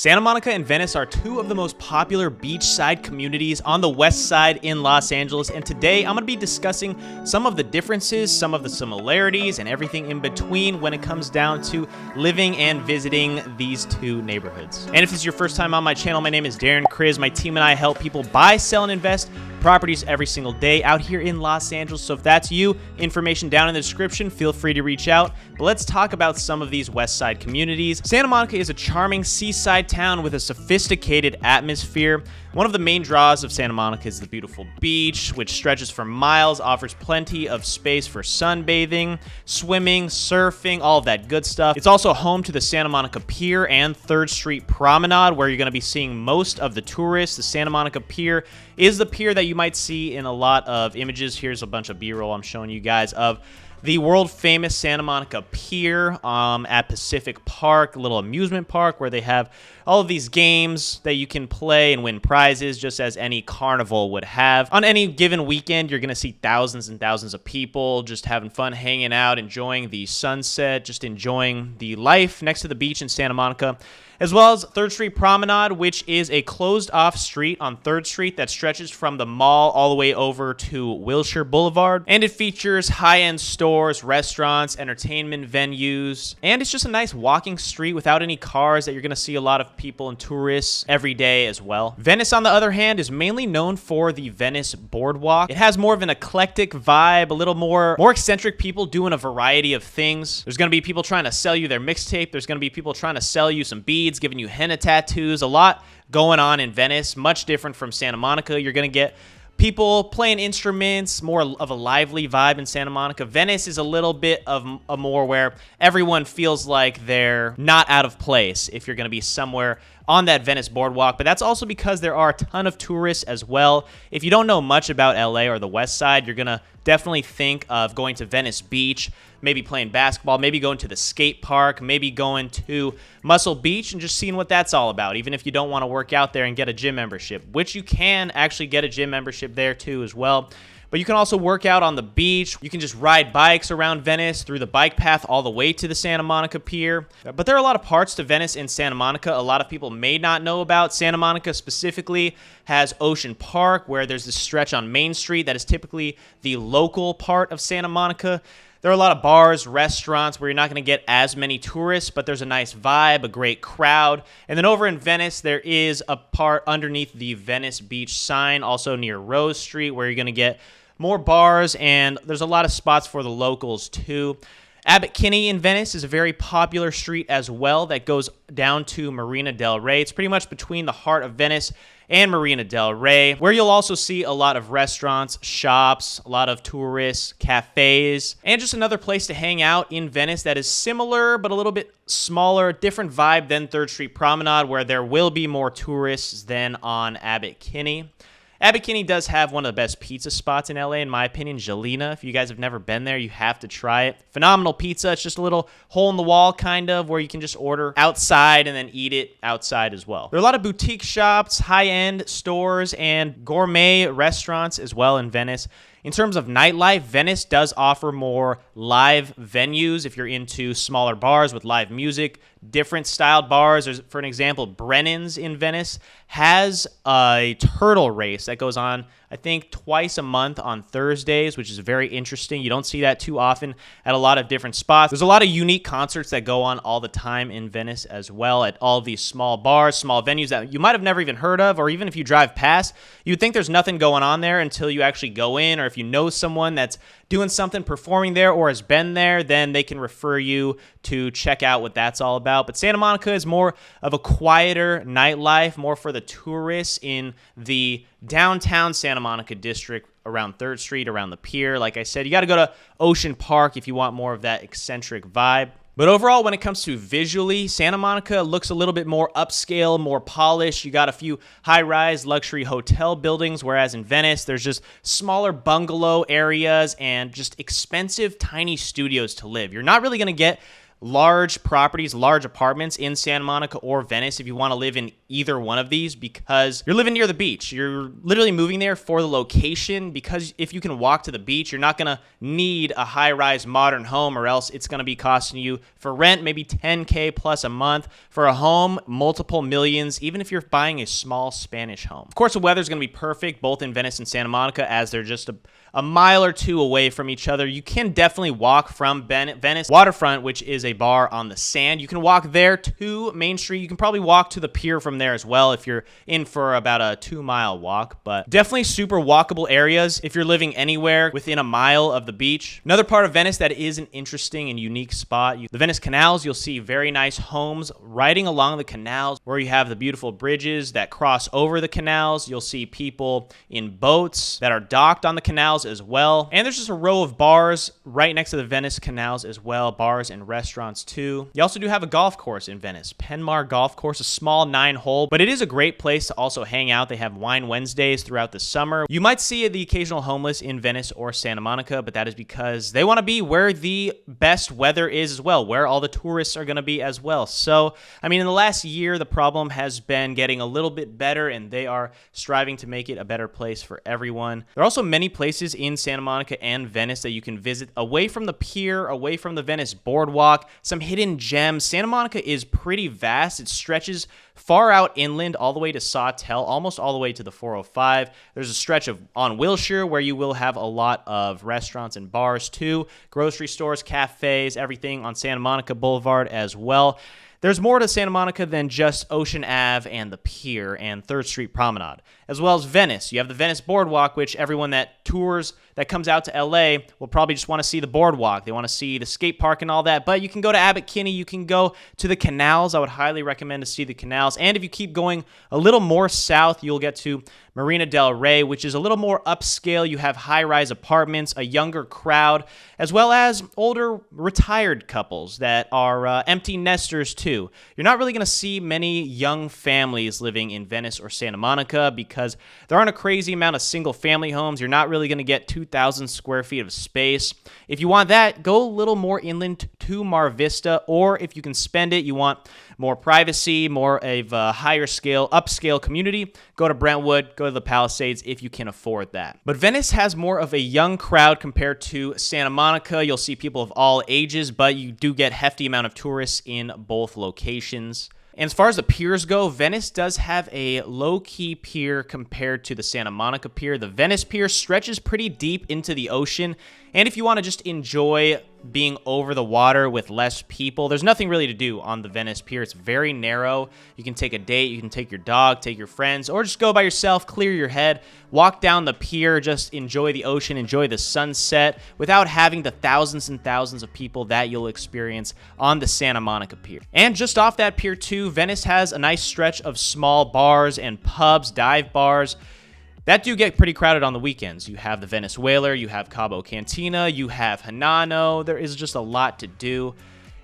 Santa Monica and Venice are two of the most popular beachside communities on the west side in Los Angeles, and today I'm going to be discussing some of the differences, some of the similarities, and everything in between when it comes down to living and visiting these two neighborhoods. And if this is your first time on my channel, my name is Darren. Kriz. My team and I help people buy, sell, and invest properties every single day out here in Los Angeles. So if that's you, information down in the description, feel free to reach out. But let's talk about some of these west side communities. Santa Monica is a charming seaside town with a sophisticated atmosphere. One of the main draws of Santa Monica is the beautiful beach, which stretches for miles, offers plenty of space for sunbathing, swimming, surfing, all of that good stuff. It's also home to the Santa Monica Pier and 3rd Street Promenade, where you're going to be seeing most of the tourists. The Santa Monica Pier is the pier that you might see in a lot of images. Here's a bunch of B-roll I'm showing you guys of the world-famous Santa Monica Pier at Pacific Park, a little amusement park where they have all of these games that you can play and win prizes, just as any carnival would have. On any given weekend, you're going to see thousands and thousands of people just having fun, hanging out, enjoying the sunset, just enjoying the life next to the beach in Santa Monica, as well as 3rd Street Promenade, which is a closed-off street on 3rd Street that stretches from the mall all the way over to Wilshire Boulevard. And it features high-end stores, restaurants, entertainment venues, and it's just a nice walking street without any cars that you're going to see a lot of people and tourists every day as well. Venice, on the other hand, is mainly known for the Venice Boardwalk. It has more of an eclectic vibe, a little more eccentric people doing a variety of things. There's going to be people trying to sell you their mixtape. There's going to be people trying to sell you some beads, giving you henna tattoos, a lot going on in Venice, much different from Santa Monica. You're going to get people playing instruments, more of a lively vibe in Santa Monica. Venice is a little bit of a more where everyone feels like they're not out of place if you're going to be somewhere on that Venice boardwalk, but that's also because there are a ton of tourists as well. If you don't know much about LA or the west side, you're going to definitely think of going to Venice Beach, maybe playing basketball, maybe going to the skate park, maybe going to Muscle Beach and just seeing what that's all about, even if you don't want to work out there and get a gym membership, which you can actually get a gym membership there too as well. But you can also work out on the beach. You can just ride bikes around Venice through the bike path all the way to the Santa Monica Pier. But there are a lot of parts to Venice in Santa Monica a lot of people may not know about. Santa Monica specifically has Ocean Park, where there's this stretch on Main Street that is typically the local part of Santa Monica. There are a lot of bars, restaurants where you're not going to get as many tourists, but there's a nice vibe, a great crowd. And then over in Venice, there is a part underneath the Venice Beach sign, also near Rose Street, where you're going to get more bars, and there's a lot of spots for the locals too. Abbot Kinney in Venice is a very popular street as well that goes down to Marina del Rey. It's pretty much between the heart of Venice and Marina del Rey, where you'll also see a lot of restaurants, shops, a lot of tourists, cafes, and just another place to hang out in Venice that is similar but a little bit smaller, different vibe than 3rd Street Promenade, where there will be more tourists than on Abbot Kinney. Abbot Kinney does have one of the best pizza spots in LA, in my opinion, Jelena. If you guys have never been there, you have to try it. Phenomenal pizza. It's just a little hole in the wall, kind of, where you can just order outside and then eat it outside as well. There are a lot of boutique shops, high-end stores, and gourmet restaurants as well in Venice. In terms of nightlife, Venice does offer more live venues if you're into smaller bars with live music, different styled bars. There's, for an example, Brennan's in Venice has a turtle race that goes on, I think, twice a month on Thursdays, which is very interesting. You don't see that too often at a lot of different spots. There's a lot of unique concerts that go on all the time in Venice as well at all of these small bars, small venues that you might have never even heard of, or even if you drive past, you'd think there's nothing going on there until you actually go in, or if you know someone that's doing something, performing there, or has been there, then they can refer you to check out what that's all about. But Santa Monica is more of a quieter nightlife, more for the tourists in the downtown Santa Monica district around 3rd Street, around the pier. Like I said, you got to go to Ocean Park if you want more of that eccentric vibe. But overall, when it comes to visually, Santa Monica looks a little bit more upscale, more polished. You got a few high-rise luxury hotel buildings, whereas in Venice, there's just smaller bungalow areas and just expensive, tiny studios to live. You're not really going to get large properties, large apartments in Santa Monica or Venice if you want to live in either one of these, because you're living near the beach. You're literally moving there for the location, because if you can walk to the beach, you're not going to need a high-rise modern home, or else it's going to be costing you for rent maybe $10K plus a month. For a home, multiple millions, even if you're buying a small Spanish home. Of course, the weather's going to be perfect both in Venice and Santa Monica, as they're just a mile or two away from each other. You can definitely walk from Venice Waterfront, which is a bar on the sand. You can walk there to Main Street. You can probably walk to the pier from there as well if you're in for about a 2-mile walk, but definitely super walkable areas if you're living anywhere within a mile of the beach. Another part of Venice that is an interesting and unique spot, the Venice canals. You'll see very nice homes riding along the canals where you have the beautiful bridges that cross over the canals. You'll see people in boats that are docked on the canals as well. And there's just a row of bars right next to the Venice canals as well, bars and restaurants too. You also do have a golf course in Venice, Penmar Golf Course, a small 9-hole, but it is a great place to also hang out. They have wine Wednesdays throughout the summer. You might see the occasional homeless in Venice or Santa Monica, but that is because they want to be where the best weather is as well, where all the tourists are going to be as well. So, I mean, in the last year, the problem has been getting a little bit better, and they are striving to make it a better place for everyone. There are also many places in Santa Monica and Venice that you can visit away from the pier, away from the Venice boardwalk, some hidden gems. Santa Monica is pretty vast. It stretches far out inland all the way to Sawtell, almost all the way to the 405. There's a stretch on Wilshire where you will have a lot of restaurants and bars too, grocery stores, cafes, everything on Santa Monica Boulevard as well. There's more to Santa Monica than just Ocean Ave and the pier and 3rd Street Promenade, as well as Venice. You have the Venice Boardwalk, which everyone that tours, that comes out to LA, will probably just want to see the boardwalk. They want to see the skate park and all that, but you can go to Abbot Kinney. You can go to the canals. I would highly recommend to see the canals. And if you keep going a little more south, you'll get to Marina del Rey, which is a little more upscale. You have high-rise apartments, a younger crowd, as well as older retired couples that are empty nesters too. You're not really going to see many young families living in Venice or Santa Monica because there aren't a crazy amount of single-family homes. You're not really going to get 2,000 square feet of space. If you want that, go a little more inland to Mar Vista, or if you can spend it, you want more privacy, more of a higher scale, upscale community, go to Brentwood, go to the Palisades if you can afford that. But Venice has more of a young crowd compared to Santa Monica. You'll see people of all ages, but you do get hefty amount of tourists in both locations. And as far as the piers go, Venice does have a low-key pier compared to the Santa Monica pier. The Venice pier stretches pretty deep into the ocean, and if you want to just enjoy being over the water with less people, there's nothing really to do on the Venice pier. It's very narrow. You can take a date, you can take your dog, take your friends, or just go by yourself, clear your head, walk down the pier, just enjoy the ocean, enjoy the sunset without having the thousands and thousands of people that you'll experience on the Santa Monica pier. And just off that pier too, Venice has a nice stretch of small bars and pubs, dive bars, that do get pretty crowded on the weekends. You have the Venice Whaler, you have Cabo Cantina, you have Hanano. There is just a lot to do.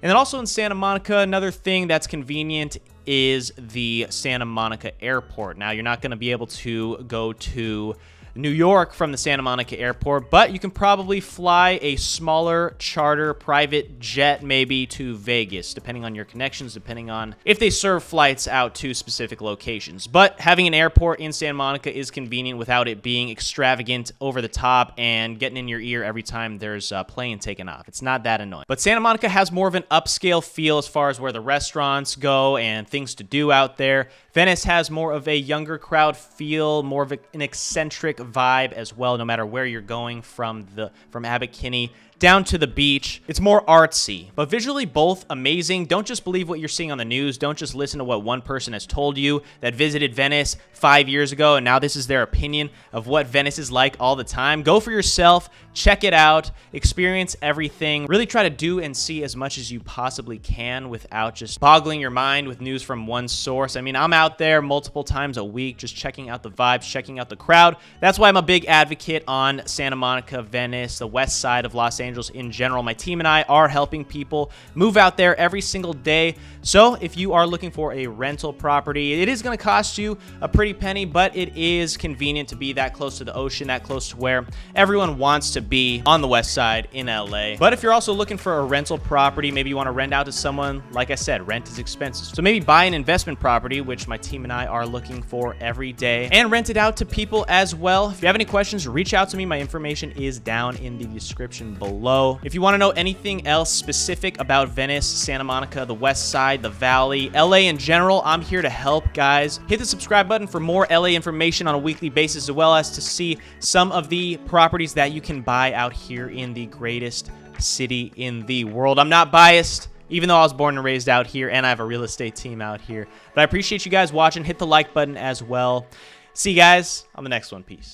And then also in Santa Monica, another thing that's convenient is the Santa Monica Airport. Now, you're not going to be able to go to New York from the Santa Monica Airport, but you can probably fly a smaller charter private jet maybe to Vegas, depending on your connections, depending on if they serve flights out to specific locations. But having an airport in Santa Monica is convenient without it being extravagant, over the top, and getting in your ear every time there's a plane taking off. It's not that annoying. But Santa Monica has more of an upscale feel as far as where the restaurants go and things to do out there. Venice has more of a younger crowd feel, more of an eccentric vibe as well, no matter where you're going from Abbot Kinney down to the beach. It's more artsy, but visually both amazing. Don't just believe what you're seeing on the news. Don't just listen to what one person has told you that visited Venice 5 years ago, and now this is their opinion of what Venice is like all the time. Go for yourself, check it out, experience everything. Really try to do and see as much as you possibly can without just boggling your mind with news from one source. I mean, I'm out there multiple times a week just checking out the vibes, checking out the crowd. That's that's why I'm a big advocate on Santa Monica, Venice, the west side of Los Angeles in general. My team and I are helping people move out there every single day. So if you are looking for a rental property, it is going to cost you a pretty penny, but it is convenient to be that close to the ocean, that close to where everyone wants to be on the west side in LA. But if you're also looking for a rental property, maybe you want to rent out to someone, like I said, rent is expensive. So maybe buy an investment property, which my team and I are looking for every day, and rent it out to people as well. If you have any questions, reach out to me. My information is down in the description below. If you want to know anything else specific about Venice, Santa Monica, the west side, the valley, LA in general, I'm here to help, guys. Hit the subscribe button for more LA information on a weekly basis, as well as to see some of the properties that you can buy out here in the greatest city in the world. I'm not biased, even though I was born and raised out here and I have a real estate team out here. But I appreciate you guys watching. Hit the like button as well. See you guys on the next one. Peace.